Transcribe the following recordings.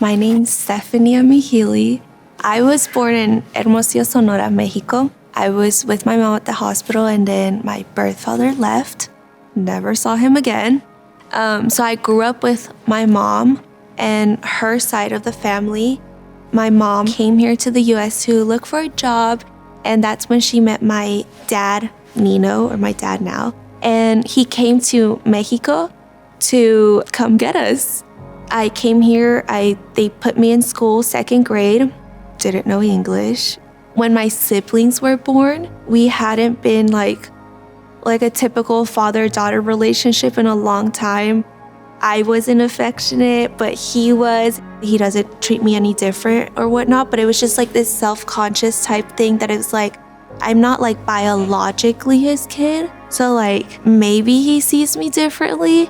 My name's Sthefania Mihilli. I was born in Hermosillo, Sonora, Mexico. I was with my mom at the hospital, and then my birth father left. Never saw him again. So I grew up with my mom and her side of the family. My mom came here to the U.S. to look for a job, and that's when she met my dad, Nino, or my dad now. And he came to Mexico to come get us. I came here, they put me in school, second grade, didn't know English. When my siblings were born, we hadn't been like a typical father-daughter relationship in a long time. I wasn't affectionate, but he was. He doesn't treat me any different or whatnot, but it was just like this self-conscious type thing that it was like, I'm not like biologically his kid, so like maybe he sees me differently.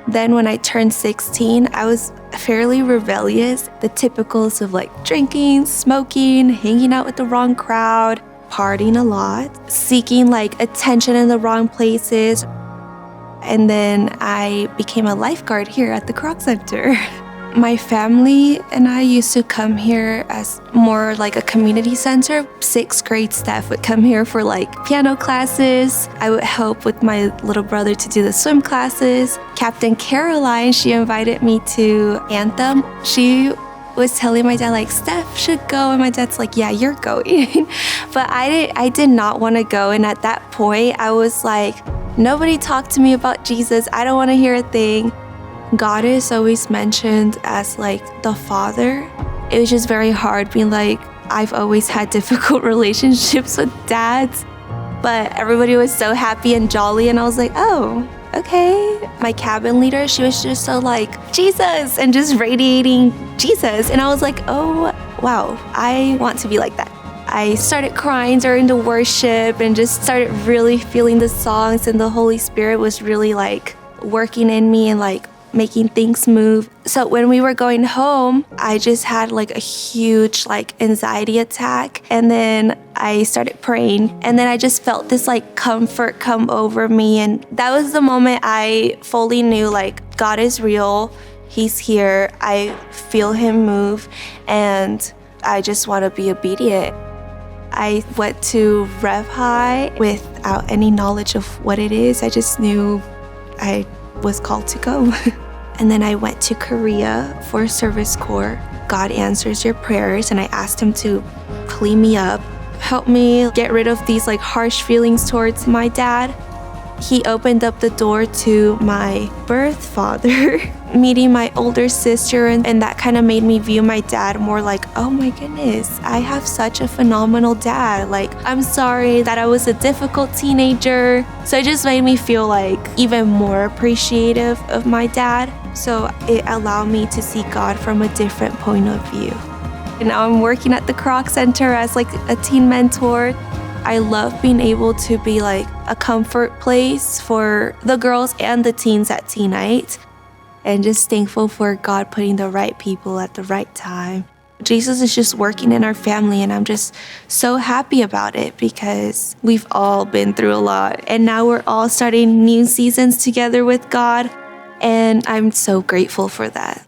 Then when I turned 16, I was fairly rebellious. The typicals of like drinking, smoking, hanging out with the wrong crowd, partying a lot, seeking like attention in the wrong places. And then I became a lifeguard here at the Kroc Center. My family and I used to come here as more like a community center. Sixth grade staff would come here for like piano classes. I would help with my little brother to do the swim classes. Captain Caroline, she invited me to Anthem. She was telling my dad like, Steph should go, and my dad's like, yeah, you're going. But I did not want to go, and at that point I was like, nobody talked to me about Jesus. I don't want to hear a thing. God is always mentioned as like the father. It was just very hard being like, I've always had difficult relationships with dads, but everybody was so happy and jolly, and I was like, oh, okay. My cabin leader, she was just so like, Jesus, and just radiating Jesus. And I was like, oh, wow, I want to be like that. I started crying during the worship and just started really feeling the songs, and the Holy Spirit was really like working in me and like making things move. So when we were going home, I just had like a huge like anxiety attack, and then I started praying, and then I just felt this like comfort come over me, and that was the moment I fully knew like God is real. He's here. I feel him move, and I just want to be obedient. I went to Rev High without any knowledge of what it is. I just knew I was called to go. And then I went to Korea for service corps. God answers your prayers, and I asked him to clean me up, help me get rid of these like harsh feelings towards my dad. He opened up the door to my birth father, meeting my older sister, and that kind of made me view my dad more like, oh my goodness, I have such a phenomenal dad. Like, I'm sorry that I was a difficult teenager. So it just made me feel like even more appreciative of my dad. So it allowed me to see God from a different point of view. And now I'm working at the Kroc Center as like a teen mentor. I love being able to be like a comfort place for the girls and the teens at Teen Night, and just thankful for God putting the right people at the right time. Jesus is just working in our family, and I'm just so happy about it because we've all been through a lot, and now we're all starting new seasons together with God, and I'm so grateful for that.